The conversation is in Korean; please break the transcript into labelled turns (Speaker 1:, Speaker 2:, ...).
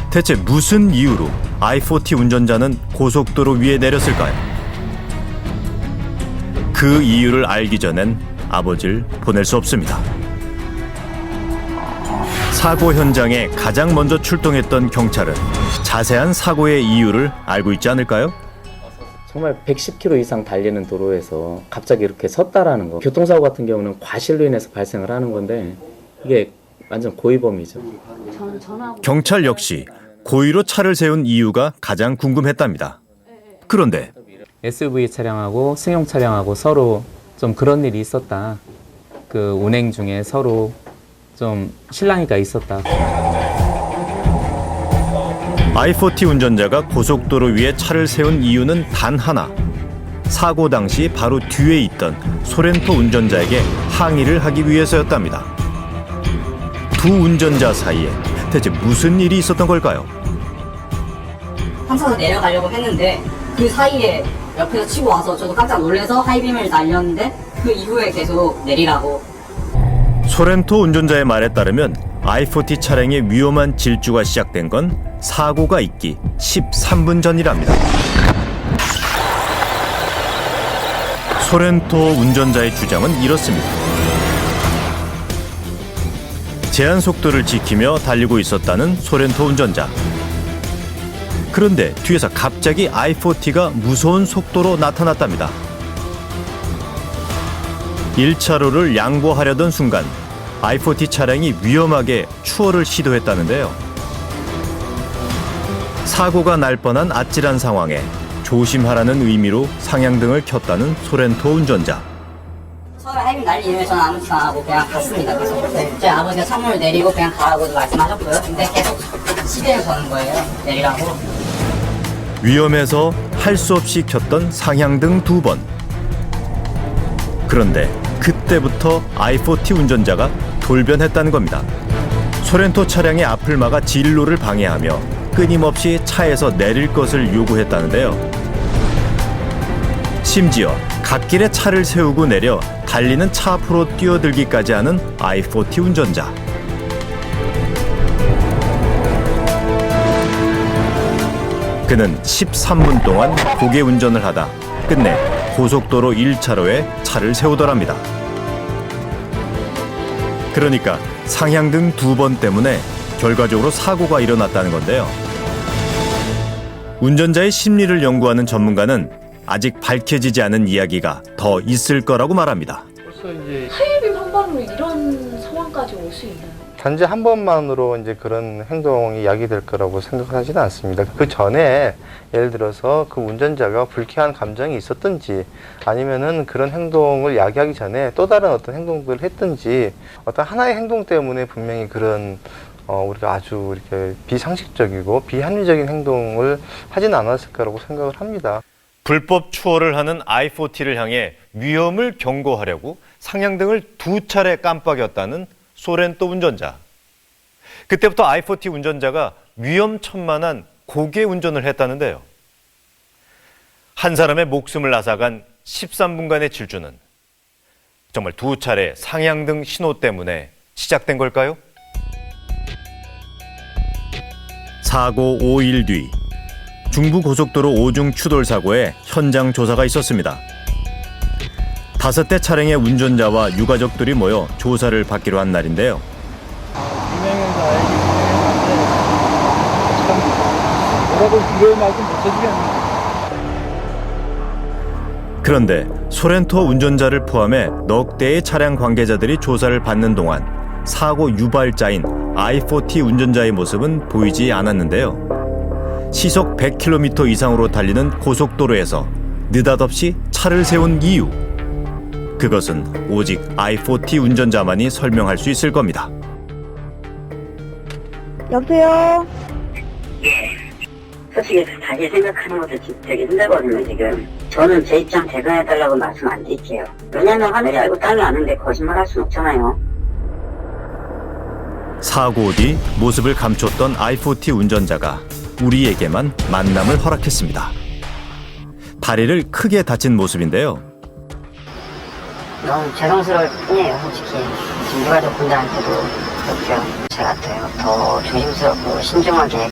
Speaker 1: 대체 무슨 이유로 I-40 운전자는 고속도로 위에 내렸을까요? 그 이유를 알기 전엔 아버지를 보낼 수 없습니다. 사고 현장에 가장 먼저 출동했던 경찰은 자세한 사고의 이유를 알고 있지 않을까요?
Speaker 2: 정말 110km 이상 달리는 도로에서 갑자기 이렇게 섰다라는 거. 교통사고 같은 경우는 과실로 인해서 발생을 하는 건데 이게 완전 고의범이죠.
Speaker 1: 경찰 역시 고의로 차를 세운 이유가 가장 궁금했답니다. 그런데
Speaker 3: SUV 차량하고 승용 차량하고 서로 좀 그런 일이 있었다. 그 운행 중에 서로 좀 실랑이가 있었다.
Speaker 1: I-40 운전자가 고속도로 위에 차를 세운 이유는 단 하나. 사고 당시 바로 뒤에 있던 소렌토 운전자에게 항의를 하기 위해서였답니다. 두 운전자 사이에 대체 무슨 일이 있었던 걸까요?
Speaker 4: 항상 내려가려고 했는데 그 사이에 옆에서 치고 와서 저도 깜짝 놀라서 하이빔을 날렸는데 그 이후에 계속 내리라고.
Speaker 1: 소렌토 운전자의 말에 따르면 I-40 차량의 위험한 질주가 시작된 건 사고가 있기 13분 전이랍니다. 소렌토 운전자의 주장은 이렇습니다. 제한 속도를 지키며 달리고 있었다는 소렌토 운전자. 그런데 뒤에서 갑자기 I-40가 무서운 속도로 나타났답니다. 1차로를 양보하려던 순간 I-40 차량이 위험하게 추월을 시도했다는데요. 사고가 날 뻔한 아찔한 상황에 조심하라는 의미로 상향등을 켰다는 소렌토 운전자.
Speaker 4: 처음에 하이빔 날린 이후에 저는 아무 티 안 하고 그냥 갔습니다. 계속. 제 아버지가 창문을 내리고 그냥 가라고 말씀하셨고요. 근데 계속 시대를 거는 거예요. 내리라고.
Speaker 1: 위험해서 할 수 없이 켰던 상향등 2번. 그런데 그때부터 I-40 운전자가 돌변했다는 겁니다. 소렌토 차량의 앞을 막아 진로를 방해하며 끊임없이 차에서 내릴 것을 요구했다는데요. 심지어 갓길에 차를 세우고 내려 달리는 차 앞으로 뛰어들기까지 하는 I-40 운전자. 그는 13분 동안 고개 운전을 하다 끝내 고속도로 1차로에 차를 세우더랍니다. 그러니까 상향등 2번 때문에 결과적으로 사고가 일어났다는 건데요. 운전자의 심리를 연구하는 전문가는 아직 밝혀지지 않은 이야기가 더 있을 거라고 말합니다.
Speaker 5: 하이빔 한 번으로 이런 상황까지 올 수 있나요?
Speaker 6: 단지 한 번만으로 이제 그런 행동이 야기될 거라고 생각하지는 않습니다. 그 전에 예를 들어서 그 운전자가 불쾌한 감정이 있었든지 아니면은 그런 행동을 야기하기 전에 또 다른 어떤 행동들을 했든지 어떤 하나의 행동 때문에 분명히 그런 우리가 아주 이렇게 비상식적이고 비합리적인 행동을 하진 않았을 거라고 생각을 합니다.
Speaker 1: 불법 추월을 하는 I-40를 향해 위험을 경고하려고 상향등을 2차례 깜빡였다는 소렌토 운전자. 그때부터 I-40 운전자가 위험천만한 고개 운전을 했다는데요. 한 사람의 목숨을 앗아간 13분간의 질주는 정말 2차례 상향등 신호 때문에 시작된 걸까요? 사고 5일 뒤 중부고속도로 오중 추돌 사고에 현장 조사가 있었습니다. 5대 차량의 운전자와 유가족들이 모여 조사를 받기로 한 날인데요.
Speaker 7: 유명해서 알기 유명한데 참 뭐라고 위로의 말씀 못 해주겠네요.
Speaker 1: 그런데 소렌토 운전자를 포함해 넉 대의 차량 관계자들이 조사를 받는 동안 사고 유발자인 I-40 운전자의 모습은 보이지 않았는데요. 시속 100km 이상으로 달리는 고속도로에서 느닷없이 차를 세운 이유. 그것은 오직 I-40 운전자만이 설명할 수 있을 겁니다.
Speaker 8: 여보세요?
Speaker 4: 솔직히 다시 생각하는 것도 되게 힘들거든요, 지금. 저는 제 입장 대변해달라고 말씀 안 드릴게요. 왜냐면 하늘이 알고 땅이 아는데 거짓말 할 순 없잖아요.
Speaker 1: 사고 뒤 모습을 감췄던 I-40 운전자가 우리에게만 만남을 허락했습니다. 다리를 크게 다친 모습인데요.
Speaker 4: 너무 죄송스러울 뿐이에요, 솔직히. 지금 유가족 분들한테도 그렇고요. 제가 더 조심스럽고 신중하게